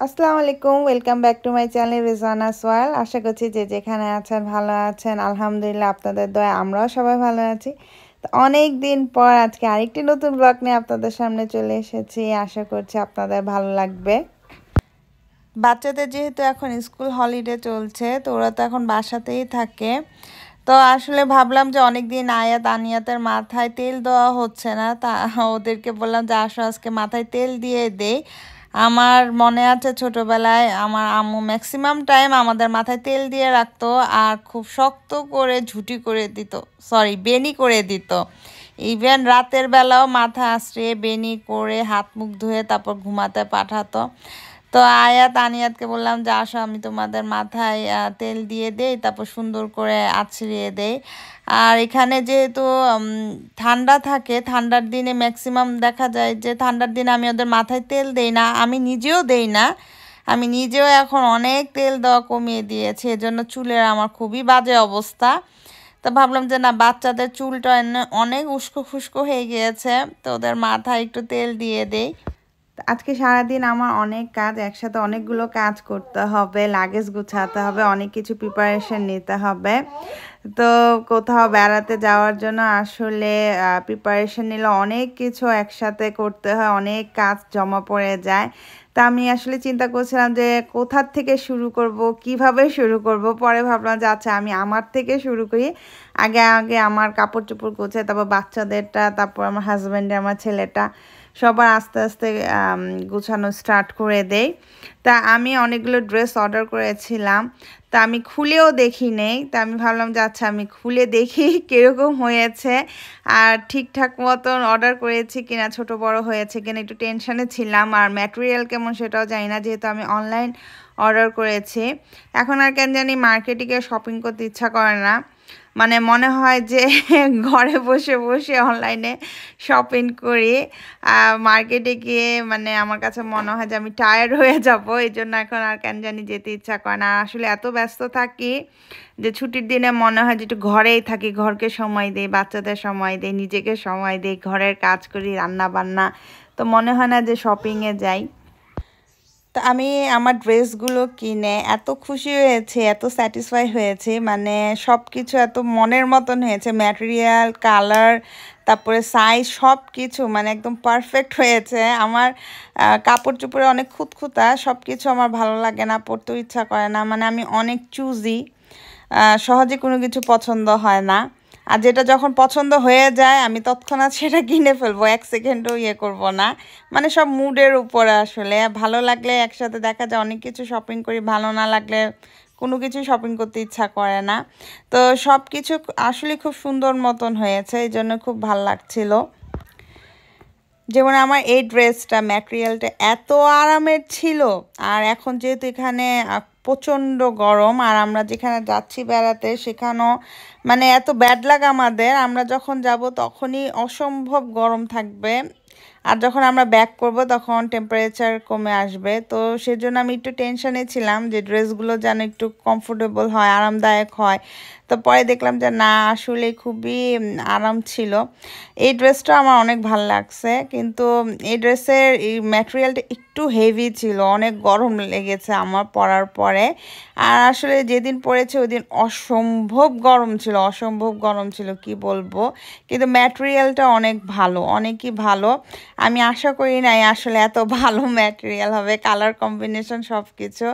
আসসালামু আলাইকুম welcome back to my channel Rizwana Soyal. আশা করছি যে যেখানে আছেন ভালো আছেন। আলহামদুলিল্লাহ আপনাদের দয়ায় আমরাও সবাই ভালো আছি। তো অনেক দিন পর আজকে আরেকটি নতুন ব্লগ নিয়ে আপনাদের সামনে চলে এসেছি। আশা করছি আপনাদের ভালো লাগবে। বাচ্চাদের যেহেতু এখন স্কুল হলিডে চলছে, তো ওরা তো এখন বাসাতেই থাকে। তো আসলে ভাবলাম যে অনেক দিন আয়াত আনিয়াতের মাথায় তেল দেওয়া হচ্ছে না, তা ওদেরকে বললাম যে আসো আজকে মাথায় তেল দিয়ে দেই। আমার মনে আছে ছোটবেলায় আমার আম্মু ম্যাক্সিমাম টাইম আমাদের মাথায় তেল দিয়ে রাখতো আর খুব শক্ত করে ঝুঁটি করে দিত, সরি বেনি করে দিত। ইভেন রাতের বেলাও মাথা আশ্রিয়ে বেনি করে হাত মুখ ধুয়ে তারপর ঘুমাতে পাঠাতো। তো আয়াত আনিয়াতকে বললাম যে আসো আমি তোমাদের মাথায় তেল দিয়ে দেই, তারপর সুন্দর করে আছড়িয়ে দেই। আর এখানে যেহেতু ঠান্ডা থাকে, ঠান্ডার দিনে ম্যাক্সিমাম দেখা যায় যে ঠান্ডার দিনে আমি ওদের মাথায় তেল দেই না, আমি নিজেও দেই না। আমি নিজেও এখন অনেক তেল দেওয়া কমিয়ে দিয়েছি, এজন্য চুলের আমার খুবই বাজে অবস্থা। তো ভাবলাম যে না, বাচ্চাদের চুলটা অনেক উস্কো খুস্কো হয়ে গিয়েছে, তো ওদের মাথায় একটু তেল দিয়ে দেই। আজকে সারাদিন আমার অনেক কাজ, একসাথে অনেকগুলো কাজ করতে হবে, লাগেজ গুছাতে হবে, অনেক কিছু প্রিপারেশন নিতে হবে। তো কোথাও বেড়াতে যাওয়ার জন্য আসলে প্রিপারেশন নিলে অনেক কিছু একসাথে করতে হয়, অনেক কাজ জমা পড়ে যায়। তা আমি আসলে চিন্তা করছিলাম যে কোথার থেকে শুরু করব, কিভাবে শুরু করব। পরে ভাবলাম যে আচ্ছা আমি আমার থেকে শুরু করি। আগে আগে আমার কাপড় চোপড় গোছাই, তারপর বাচ্চাদেরটা, তারপর আমার হাজব্যান্ডের, আমার ছেলেটা, সবার আস্তে আস্তে গুছানো স্টার্ট করে দেই। তা আমি অনেকগুলো ড্রেস অর্ডার করেছিলাম, তা আমি খুলেও দেখি নেই। তা আমি ভাবলাম যে আচ্ছা আমি খুলে দেখি কীরকম হয়েছে আর ঠিকঠাক মতন অর্ডার করেছি কিনা, ছোট বড় হয়েছে কিনা, একটু টেনশনে ছিলাম। আর ম্যাটেরিয়াল কেমন সেটাও জানি না, যেহেতু আমি অনলাইন অর্ডার করেছি। এখন আর কেন জানি মার্কেটে গিয়ে শপিং করতে ইচ্ছা করে না, মানে মনে হয় যে ঘরে বসে বসে অনলাইনে শপিং করি। মার্কেটে গিয়ে মানে আমার কাছে মনে হয় যে আমি টায়ার্ড হয়ে যাব, এই জন্য এখন আর কেন জানি যেতে ইচ্ছা করে না। আসলে এত ব্যস্ত থাকি যে ছুটির দিনে মনে হয় যে একটু ঘরেই থাকি, ঘরকে সময় দিই, বাচ্চাদের সময় দিই, নিজেকে সময় দিই, ঘরের কাজ করি, রান্না বান্না, তো মনে হয় না যে শপিংয়ে যাই। তো আমি আমার ড্রেসগুলো কিনে এত খুশি হয়েছি, এত স্যাটিসফাই হয়েছি, মানে সব কিছু এত মনের মতন হয়েছে, ম্যাটেরিয়াল, কালার, তারপরে সাইজ, সব কিছু মানে একদম পারফেক্ট হয়েছে। আমার কাপড় চোপড়ে অনেক খুঁতখুঁতা, সব কিছু আমার ভালো লাগে না, পরতেও ইচ্ছা করে না, মানে আমি অনেক চুজি, সহজে কোনো কিছু পছন্দ হয় না। আর যেটা যখন পছন্দ হয়ে যায় আমি তৎক্ষণাৎ সেটা কিনে ফেলবো, এক সেকেন্ডও ইয়ে করব না। মানে সব মুডের উপরে, আসলে ভালো লাগলে একসাথে দেখা যায় অনেক কিছু শপিং করি, ভালো না লাগলে কোনো কিছু শপিং করতে ইচ্ছা করে না। তো সব কিছু আসলে খুব সুন্দর মতন হয়েছে, এই জন্য খুব ভালো লাগছিল। যেমন আমার এই ড্রেসটা ম্যাটেরিয়ালটা এত আরামের ছিল। আর এখন যেহেতু এখানে প্রচণ্ড গরম, আর আমরা যেখানে যাচ্ছি বেড়াতে সেখানেও মানে এত ব্যাড লাগ আমাদের, আমরা যখন যাব তখনই অসম্ভব গরম থাকবে, আর যখন আমরা ব্যাক করব তখন টেম্পারেচার কমে আসবে। তো সেজন্য আমি একটু টেনশনে ছিলাম যে ড্রেসগুলো যেন একটু কমফোর্টেবল হয়, আরামদায়ক হয়। তো পরে দেখলাম যে না, আসলে খুবই আরাম ছিল। এই ড্রেসটা আমার অনেক ভালো লাগছে, কিন্তু এই ড্রেসের এই ম্যাটেরিয়ালটা একটু হেভি ছিল, অনেক গরম লেগেছে আমার পরার পরে। আর আসলে যেদিন পরেছে ওই দিন অসম্ভব গরম ছিল, অসম্ভব গরম ছিল কি বলবো। কিন্তু ম্যাটেরিয়ালটা অনেক ভালো, অনেকই ভালো। আমি আশা করি নাই আসলে এত ভালো ম্যাটেরিয়াল হবে, কালার কম্বিনেশন সব কিছু।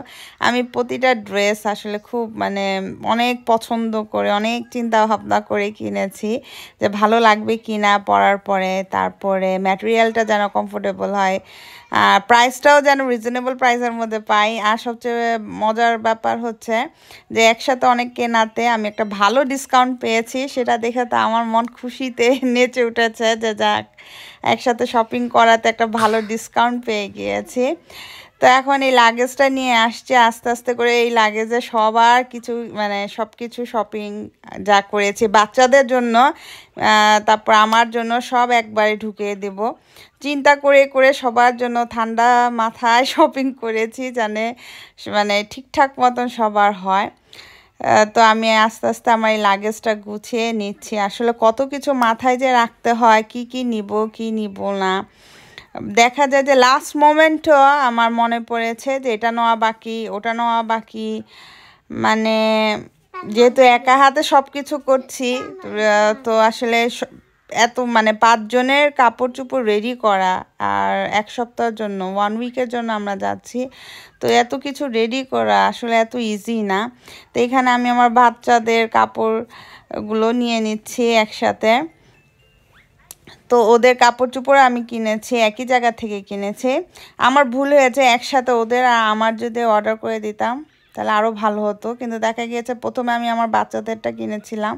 আমি প্রতিটা ড্রেস আসলে খুব মানে অনেক পছন্দ করে, অনেক চিন্তা ভাবনা করে কিনেছি যে ভালো লাগবে কি না পরার পরে, তারপরে ম্যাটেরিয়ালটা যেন কমফোর্টেবল হয়, প্রাইসটাও যেন রিজনেবল প্রাইসের মধ্যে পাই। আর সবচেয়ে মজার ব্যাপার হচ্ছে যে একসাথে অনেক কেনাতে আমি একটা ভালো ডিসকাউন্ট পেয়েছি, সেটা দেখে তো আমার মন খুশিতে নেচে উঠেছে যে যাক, একসাথে শপিং করাতে একটা ভালো ডিসকাউন্ট পেয়ে গিয়েছি। তো এখন এই লাগেজটা নিয়ে আসছে, আস্তে আস্তে করে এই লাগেজে সবার কিছু মানে সব কিছু শপিং যা করেছি বাচ্চাদের জন্য, তারপর আমার জন্য সব একবারে ঢুকিয়ে দেব। চিন্তা করে করে সবার জন্য ঠান্ডা মাথায় শপিং করেছি, জানে মানে ঠিকঠাক মতন সবার হয়। তো আমি আস্তে আস্তে আমার এই লাগেজটা গুছিয়ে নিচ্ছি। আসলে কত কিছু মাথায় যে রাখতে হয়, কি কি নিব কি নিব না, দেখা যায় যে লাস্ট মোমেন্টও আমার মনে পড়েছে যে এটা নেওয়া বাকি, ওটা নেওয়া বাকি। মানে যেহেতু একা হাতে সব কিছু করছি, তো আসলে এত মানে 5 জনের কাপড় চোপড় রেডি করা, আর 1 সপ্তাহের জন্য 1 উইকের জন্য আমরা যাচ্ছি, তো এত কিছু রেডি করা আসলে এত ইজি না। তো এখানে আমি আমার বাচ্চাদের কাপড়গুলো নিয়ে নিচ্ছি একসাথে। তো ওদের কাপড় চোপড় আমি কিনেছি, একই জায়গা থেকে কিনেছি। আমার ভুল হয়েছে, একসাথে ওদের আর আমার যদি অর্ডার করে দিতাম তাহলে আরও ভালো হতো, কিন্তু দেখা গিয়েছে প্রথমে আমি আমার বাচ্চাদেরটা কিনেছিলাম,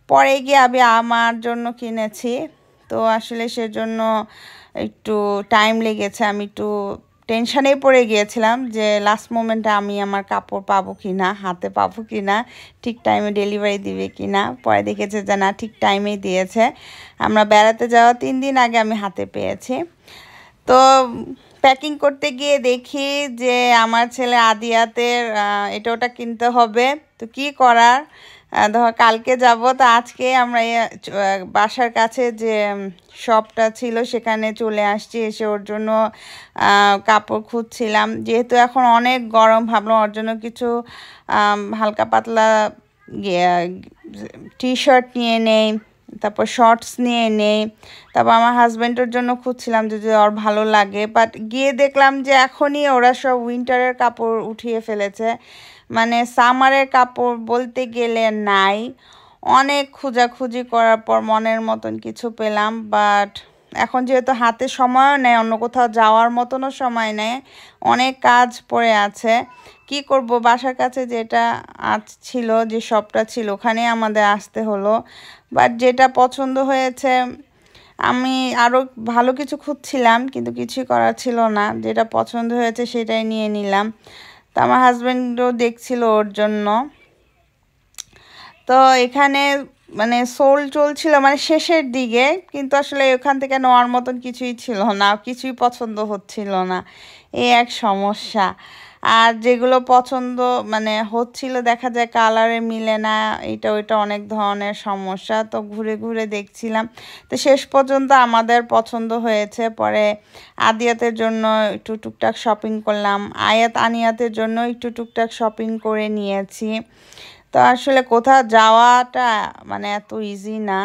পরে গিয়ে আমি আমার জন্য কিনেছি। তো আসলে সেজন্য একটু টাইম লেগেছে, আমি একটু টেনশানেই পড়ে গিয়েছিলাম যে লাস্ট মোমেন্টে আমি আমার কাপড় পাবো কি না, হাতে পাবো কি না, ঠিক টাইমে ডেলিভারি দিবে কি না। পরে দেখেছে যে না, ঠিক টাইমেই দিয়েছে। আমরা বেড়াতে যাওয়া 3 দিন আগে আমি হাতে পেয়েছি। তো প্যাকিং করতে গিয়ে দেখি যে আমার ছেলে আদিয়াতের এটা ওটা কিনতে হবে। তো কি করার, ধর কালকে যাব, তো আজকে আমরা বাসার কাছে যে শপটা ছিল সেখানে চলে আসছি। এসে ওর জন্য কাপড় খুঁজছিলাম, যেহেতু এখন অনেক গরম, ভাবলাম ওর জন্য কিছু হালকা পাতলা টি শার্ট নিয়ে নেই, তারপর শর্টস নিয়ে নেই। তারপর আমার হাজব্যান্ডের জন্য খুঁজছিলাম যে ওর ভালো লাগে, বাট গিয়ে দেখলাম যে এখনই ওরা সব উইন্টারের কাপড় উঠিয়ে ফেলেছে, মানে সামারের কাপড় বলতে গেলে নাই। অনেক খোঁজাখুঁজি করার পর মনের মতন কিছু পেলাম, বাট এখন যেহেতু হাতে সময়ও নেই, অন্য কোথাও যাওয়ার মতনও সময় নেই, অনেক কাজ পড়ে আছে। কি করব, বাসার কাছে যেটা ছিল, যে শপটা ছিল, ওখানে আমাদের আসতে হলো। বাট যেটা পছন্দ হয়েছে, আমি আরও ভালো কিছু খুঁজছিলাম কিন্তু কিছুই করার ছিল না, যেটা পছন্দ হয়েছে সেটাই নিয়ে নিলাম। তো আমার হাজব্যান্ডও দেখছিল ওর জন্য। তো এখানে মানে সোল চলছিল মানে শেষের দিকে, কিন্তু আসলে ওখান থেকে নেওয়ার মতন কিছুই ছিল না, কিছুই পছন্দ হচ্ছিল না, এই এক সমস্যা। আর যেগুলো পছন্দ মানে হচ্ছিল, দেখা যায় কালারে মিলে না, এটা ওইটা অনেক ধরনের সমস্যা। তো ঘুরে ঘুরে দেখছিলাম, তো শেষ পর্যন্ত আমাদের পছন্দ হয়েছে। পরে আদিয়াতের জন্য একটু টুকটাক শপিং করলাম, আনিয়াতের জন্য একটু টুকটাক শপিং করে নিয়েছি। তো আসলে কোথাও যাওয়াটা মানে এত ইজি না,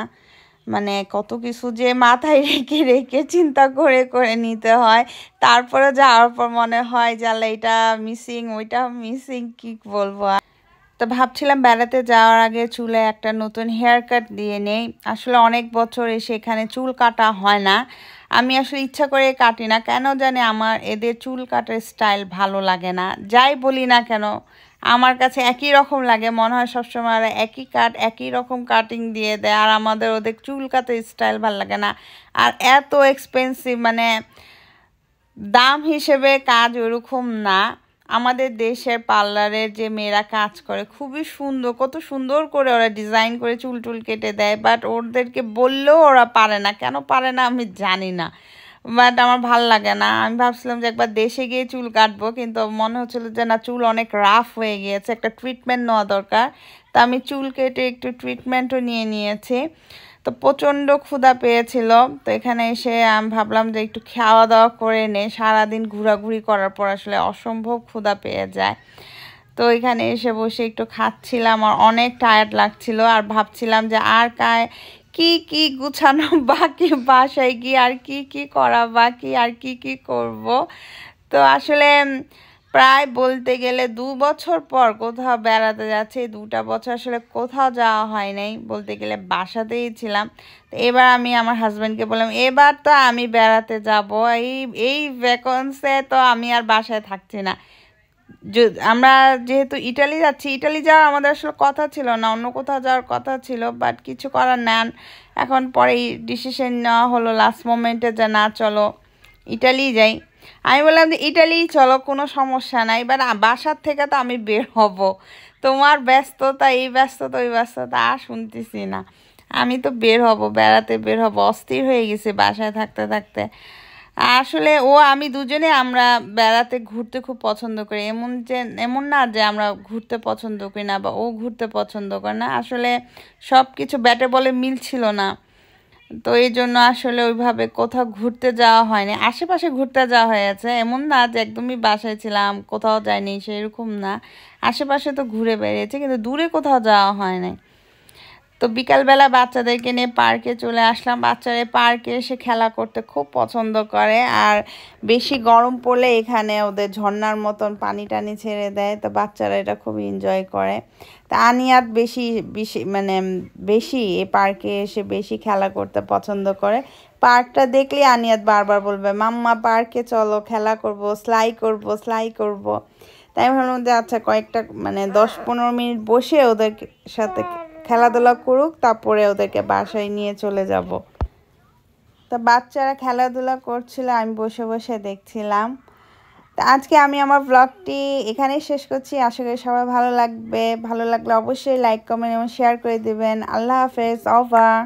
মানে কত কিছু যে মাথায় রেখে রেখে চিন্তা করে করে নিতে হয়। তারপরে যাওয়ার পর মনে হয় যে আল্লাহ এটা মিসিং, ওইটা মিসিং, কি বলবো। তো ভাবছিলাম বেড়াতে যাওয়ার আগে চুলে একটা নতুন হেয়ার কাট দিয়ে নেই। আসলে অনেক বছর এসে এখানে চুল কাটা হয় না, আমি আসলে ইচ্ছা করে কাটি না, কেন জানি আমার এদের চুল কাটার স্টাইল ভালো লাগে না। যাই বলি না কেন, আমার কাছে একই রকম লাগে, মনে হয় সবসময় একই কাট, একই রকম কাটিং দিয়ে দেয়, আর আমাদের ওদের চুল কাটার স্টাইল ভালো লাগে না। আর এত এক্সপেন্সিভ, মানে দাম হিসেবে কাজ ওরকম না। আমাদের দেশের পার্লারের যে মেয়েরা কাজ করে খুবই সুন্দর, কত সুন্দর করে ওরা ডিজাইন করে চুল টুল কেটে দেয়, বাট ওদেরকে বললেও ওরা পারে না, কেন পারে না আমি জানি না, বাট আমার ভাল লাগে না। আমি ভাবছিলাম যে একবার দেশে গিয়ে চুল কাটবো, কিন্তু মনে হচ্ছিল যে না, চুল অনেক রাফ হয়ে গিয়েছে, একটা ট্রিটমেন্ট নেওয়া দরকার। তো আমি চুল কেটে একটু ট্রিটমেন্টও নিয়ে নিয়েছি। তো প্রচণ্ড ক্ষুধা পেয়েছিল, তো এখানে এসে আমি ভাবলাম যে একটু খাওয়া দাওয়া করে নে, সারাদিন ঘোরাঘুরি করার পর আসলে অসম্ভব ক্ষুধা পেয়ে যায়। তো এখানে এসে বসে একটু খাচ্ছিলাম, আর অনেক টায়ার্ড লাগছিল, আর ভাবছিলাম যে আর কি কি গুছানো বাকি, বাসায় গিয়ে আর কি কি করা বাকি, আর কি কি করব। তো আসলে প্রায় বলতে গেলে 2 বছর পর কোথাও বেড়াতে যাচ্ছে, 2টা বছর আসলে কোথাও যাওয়া হয় নাই, বলতে গেলে বাসাতেই ছিলাম। তো এবার আমি আমার হাজব্যান্ডকে বললাম এবার তো আমি বেড়াতে যাব, এই এই ভ্যাকেন্সে তো আমি আর বাসায় থাকছি না। আমরা যেহেতু ইটালি যাচ্ছি, ইটালি যাওয়ার আমাদের আসলে কথা ছিল না, অন্য কোথাও যাওয়ার কথা ছিল, বাট কিছু করার নেন। এখন পরে ডিসিশন নেওয়া হলো লাস্ট মোমেন্টে যে না, চলো ইটালি যাই। আমি বললাম যে ইটালি চলো, কোনো সমস্যা নাই, এবার বাসার থেকে তো আমি বের হব, তোমার ব্যস্ততা, এই ব্যস্ততা ওই ব্যস্ততা আর শুনতেছি না, আমি তো বের হব, বেড়াতে বের হব, অস্থির হয়ে গেছি বাসায় থাকতে থাকতে। আসলে ও আমি দুজনে আমরা বেড়াতে ঘুরতে খুব পছন্দ করি, এমন না যে আমরা ঘুরতে পছন্দ করি না বা ও ঘুরতে পছন্দ করে না, আসলে সব কিছু ব্যাটে বলে মিল ছিল না। তো এই জন্য আসলে ওইভাবে কোথাও ঘুরতে যাওয়া হয়নি। আশেপাশে ঘুরতে যাওয়া হয়েছে, এমন না যে একদমই বাসায় ছিলাম কোথাও যাইনি সেরকম না। আশেপাশে তো ঘুরে বেরিয়েছে, কিন্তু দূরে কোথাও যাওয়া হয় নাই। তো বিকালবেলা বাচ্চাদেরকে নিয়ে পার্কে চলে আসলাম। বাচ্চারা পার্কে এসে খেলা করতে খুব পছন্দ করে, আর বেশি গরম পড়লে এখানে ওদের ঝর্ণার মতন পানি টানি ছেড়ে দেয়, তো বাচ্চারা এটা খুব এনজয় করে। তা আনিয়াত বেশি বেশি মানে বেশি এই পার্কে এসে বেশি খেলা করতে পছন্দ করে। পার্কটা দেখলে আনিয়াত বারবার বলবে, মাম্মা পার্কে চলো, খেলা করব, স্লাই করব, স্লাই করব। তাই আমি ভাবলাম যে আচ্ছা কয়েকটা 10-15 মিনিট বসে ওদের সাথে খেলাধুলা করুক, তারপরে ওদেরকে বাসায় নিয়ে চলে যাব। তা বাচ্চারা খেলাধুলা করছিল, আমি বসে বসে দেখছিলাম। তা আজকে আমি আমার ব্লগটি এখানেই শেষ করছি। আশা করি সবাই ভালো লাগবে। ভালো লাগলে অবশ্যই লাইক, কমেন্ট এবং শেয়ার করে দিবেন। আল্লাহ হাফেজ। ওভার।